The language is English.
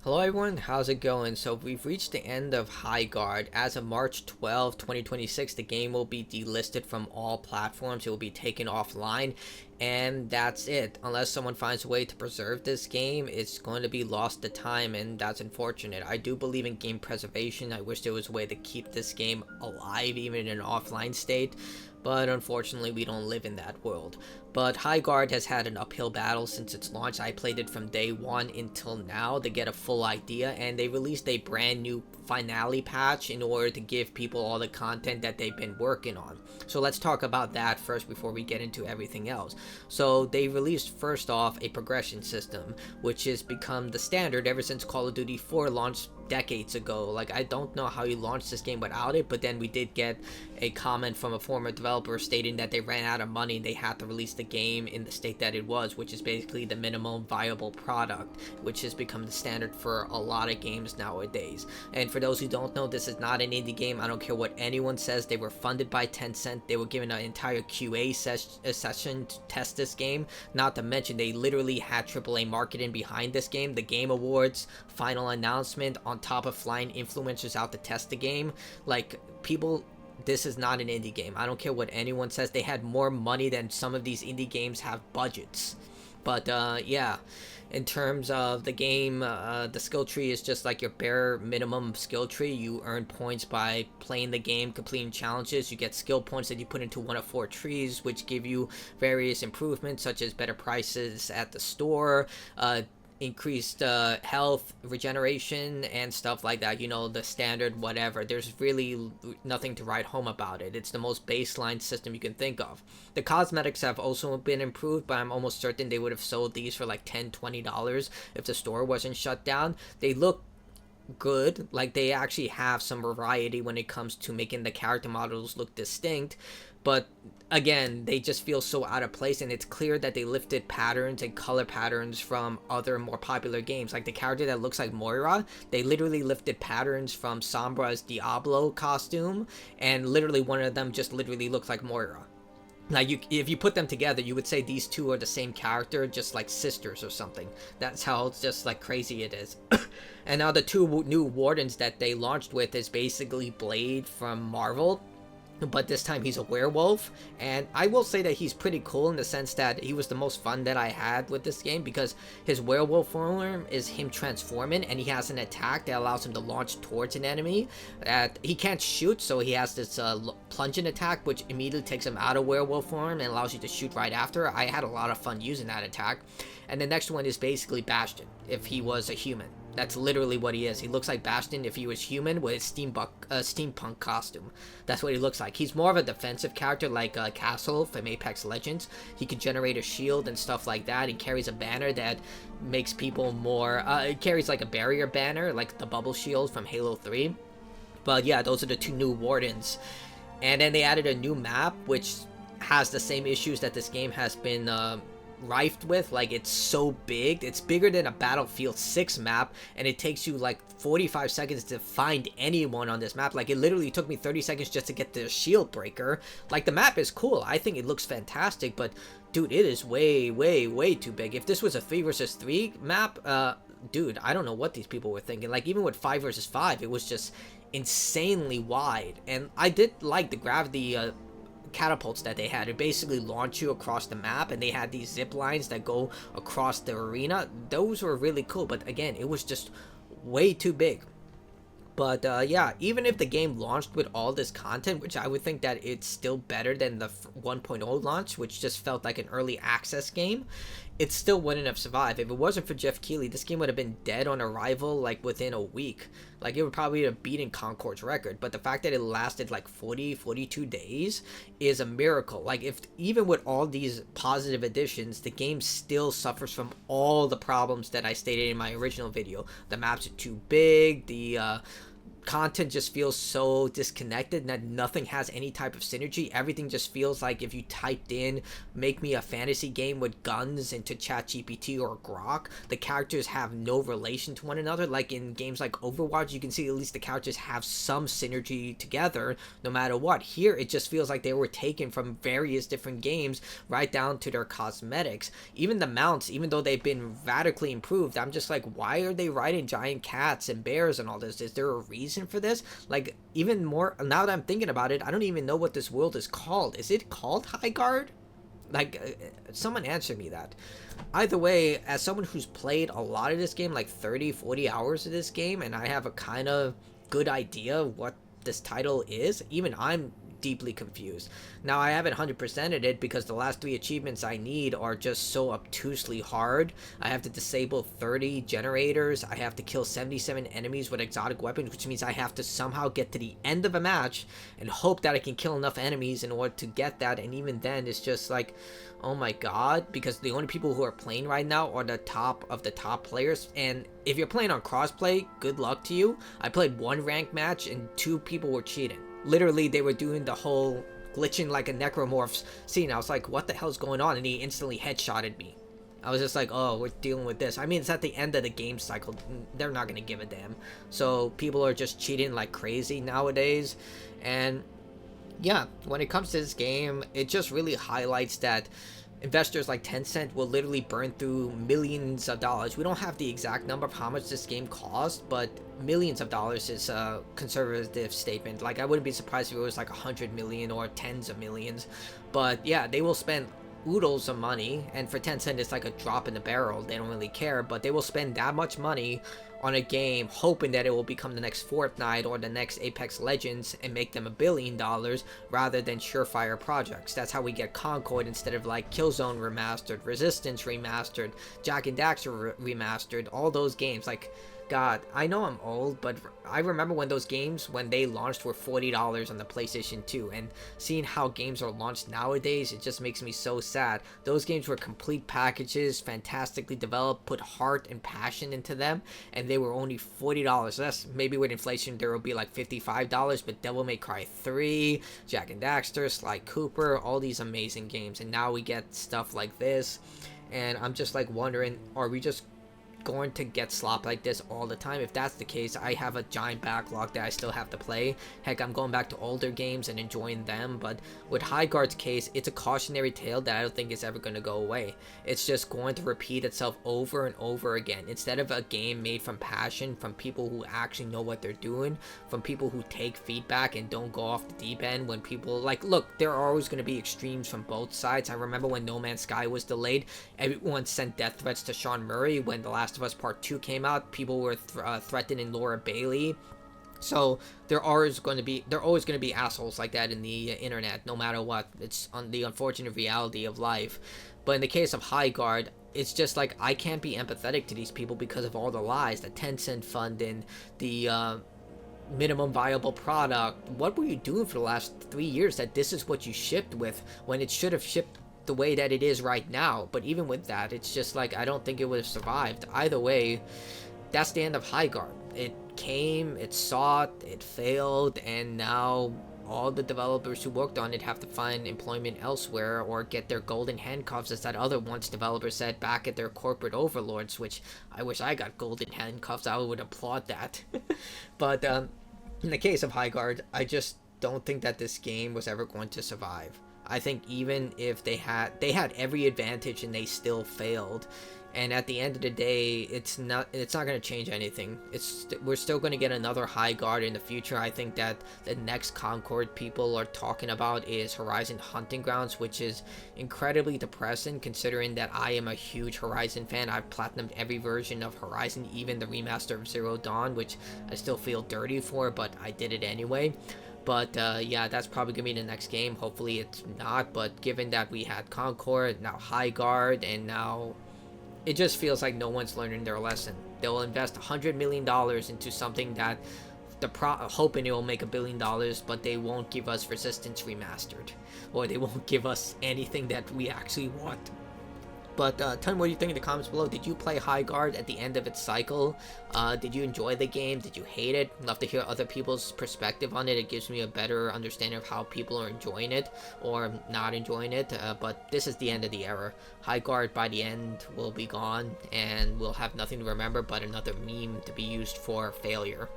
Hello everyone, how's it going? So we've reached the end of Highguard. As of March 12, 2026, the game will be delisted from all platforms. It will be taken offline, and that's it. Unless someone finds a way to preserve this game, it's going to be lost to time, and that's unfortunate. I do believe in game preservation. I wish there was a way to keep this game alive, even in an offline state. But unfortunately, we don't live in that world. But Highguard has had an uphill battle since its launch. I played it from day one until now to get a full idea, and they released a brand new finale patch in order to give people all the content that they've been working on. So let's talk about that first before we get into everything else. So they released first off a progression system, which has become the standard ever since Call of Duty 4 launched decades ago. Like, I don't know how you launched this game without it, but then we did get a comment from a former developer stating that they ran out of money and they had to release the game in the state that it was, which is basically the minimum viable product, which has become the standard for a lot of games nowadays. And for those who don't know, this is not an indie game. I don't care what anyone says. They were funded by Tencent. They were given an entire QA session to test this game. Not to mention, they literally had AAA marketing behind this game. The Game Awards final announcement on top of flying influencers out to test the game. Like, people, this is not an indie game. I don't care what anyone says. They had more money than some of these indie games have budgets. But yeah, in terms of the game, the skill tree is just like your bare minimum skill tree. You earn points by playing the game, completing challenges. You get skill points that you put into one of 4 trees, which give you various improvements such as better prices at the store, increased health, regeneration, and stuff like that. You know, the standard whatever. There's really nothing to write home about it. It's the most baseline system you can think of. The cosmetics have also been improved, but I'm almost certain they would have sold these for like $10-$20 if the store wasn't shut down. They look good. Like, they actually have some variety when it comes to making the character models look distinct, but again, they just feel so out of place, and it's clear that they lifted patterns and color patterns from other more popular games. Like the character that looks like Moira, they literally lifted patterns from Sombra's Diablo costume, and literally one of them just literally looks like Moira. Like, if you put them together, you would say these two are the same character, just like sisters or something. That's how it's just like crazy it is. And now the two new wardens that they launched with is basically Blade from Marvel, but this time he's a werewolf. And I will say that he's pretty cool in the sense that he was the most fun that I had with this game, because his werewolf form is him transforming, and he has an attack that allows him to launch towards an enemy. He can't shoot, so he has this plunging attack, which immediately takes him out of werewolf form and allows you to shoot right after. I had a lot of fun using that attack. And the next one is basically Bastion, if he was a human. That's literally what he is. He looks like Bastion if he was human with a steampunk costume. That's what he looks like. He's more of a defensive character, like Castle from Apex Legends. He can generate a shield and stuff like that. He carries a banner that makes people more... it carries like a barrier banner, like the bubble shield from Halo 3. But yeah, those are the 2 new wardens. And then they added a new map, which has the same issues that this game has been... rife with. Like, it's so big. It's bigger than a Battlefield 6 map, and it takes you like 45 seconds to find anyone on this map. Like, it literally took me 30 seconds just to get the shield breaker. Like, the map is cool. I think it looks fantastic, but dude, it is way too big. If this was a 3 versus 3 map, dude, I don't know what these people were thinking. Like, even with 5 versus 5, it was just insanely wide. And I did like the gravity catapults that they had. It basically launch you across the map, and they had these zip lines that go across the arena. Those were really cool, but again, it was just way too big. But yeah, even if the game launched with all this content, which I would think that it's still better than the 1.0 launch, which just felt like an early access game, it still wouldn't have survived. If it wasn't for Jeff Keighley, this game would have been dead on arrival like within a week. Like, it would probably have beaten Concord's record. But the fact that it lasted like 42 days is a miracle. Like, if even with all these positive additions, the game still suffers from all the problems that I stated in my original video. The maps are too big, content just feels so disconnected, and that nothing has any type of synergy. Everything just feels like if you typed in make me a fantasy game with guns into ChatGPT or Grok, the characters have no relation to one another. Like in games like Overwatch, you can see at least the characters have some synergy together no matter what. Here it just feels like they were taken from various different games right down to their cosmetics. Even the mounts, even though they've been radically improved, I'm just like, why are they riding giant cats and bears and all this? Is there a reason for this? Like, even more now that I'm thinking about it, I don't even know what this world is called. Is it called Highguard? Like, someone answer me that. Either way, as someone who's played a lot of this game, like 30-40 hours of this game, and I have a kind of good idea what this title is, even I'm deeply confused. Now, I haven't 100%ed it because the last 3 achievements I need are just so obtusely hard. I have to disable 30 generators, I have to kill 77 enemies with exotic weapons, which means I have to somehow get to the end of a match and hope that I can kill enough enemies in order to get that, and even then it's just like, oh my god, because the only people who are playing right now are the top of the top players, and if you're playing on crossplay, good luck to you. I played 1 ranked match and 2 people were cheating. Literally, they were doing the whole glitching like a necromorph scene. I was like, what the hell's going on? And he instantly headshotted me. I was just like, oh, we're dealing with this. I mean, it's at the end of the game cycle. They're not going to give a damn. So people are just cheating like crazy nowadays. And yeah, when it comes to this game, it just really highlights that investors like Tencent will literally burn through millions of dollars. We don't have the exact number of how much this game cost, but millions of dollars is a conservative statement. Like, I wouldn't be surprised if it was like 100 million or tens of millions. But yeah, they will spend oodles of money, and for Tencent it's like a drop in the barrel. They don't really care, but they will spend that much money on a game hoping that it will become the next Fortnite or the next Apex Legends and make them $1 billion rather than surefire projects. That's how we get Concord instead of like Killzone remastered, Resistance remastered, Jak and Daxter remastered, all those games. Like, God, I know I'm old, but I remember when those games, when they launched, were $40 on the PlayStation 2, and seeing how games are launched nowadays, it just makes me so sad. Those games were complete packages, fantastically developed, put heart and passion into them, and they were only $40. So that's, maybe with inflation, there will be like $55, but Devil May Cry 3, Jak and Daxter, Sly Cooper, all these amazing games, and now we get stuff like this, and I'm just like wondering, are we just going to get slop like this all the time? If that's the case, I have a giant backlog that I still have to play. Heck, I'm going back to older games and enjoying them, but with Highguard's case, it's a cautionary tale that I don't think is ever going to go away. It's just going to repeat itself over and over again. Instead of a game made from passion, from people who actually know what they're doing, from people who take feedback and don't go off the deep end when people, like, look, there are always going to be extremes from both sides. I remember when No Man's Sky was delayed, everyone sent death threats to Sean Murray. When The Last of Us Part 2 came out, people were threatening Laura Bailey. So there are always going to be assholes like that in the internet, no matter what. It's on the unfortunate reality of life. But in the case of Highguard, it's just like, I can't be empathetic to these people because of all the lies, the Tencent funding, the minimum viable product. What were you doing for the last 3 years that this is what you shipped with, when it should have shipped the way that it is right now? But even with that, it's just like, I don't think it would have survived. Either way, that's the end of Highguard. It came, it sought, it failed, and now all the developers who worked on it have to find employment elsewhere or get their golden handcuffs, as that other once developer said, back at their corporate overlords, which I wish I got golden handcuffs. I would applaud that. But in the case of Highguard, I just don't think that this game was ever going to survive. I think even if they had every advantage and they still failed, and at the end of the day, it's not going to change anything. We're still going to get another Highguard in the future. I think that the next Concord people are talking about is Horizon Hunting Grounds, which is incredibly depressing considering that I am a huge Horizon fan. I've platinumed every version of Horizon, even the remaster of Zero Dawn, which I still feel dirty for, but I did it anyway. But yeah, that's probably going to be the next game. Hopefully it's not, but given that we had Concord, now Highguard, and now it just feels like no one's learning their lesson. They'll invest $100 million into something that hoping it will make $1 billion, but they won't give us Resistance remastered, or they won't give us anything that we actually want. But tell me what you think in the comments below. Did you play Highguard at the end of its cycle? Did you enjoy the game? Did you hate it? Love to hear other people's perspective on it. It gives me a better understanding of how people are enjoying it or not enjoying it. But this is the end of the era. Highguard by the end will be gone, and we'll have nothing to remember but another meme to be used for failure.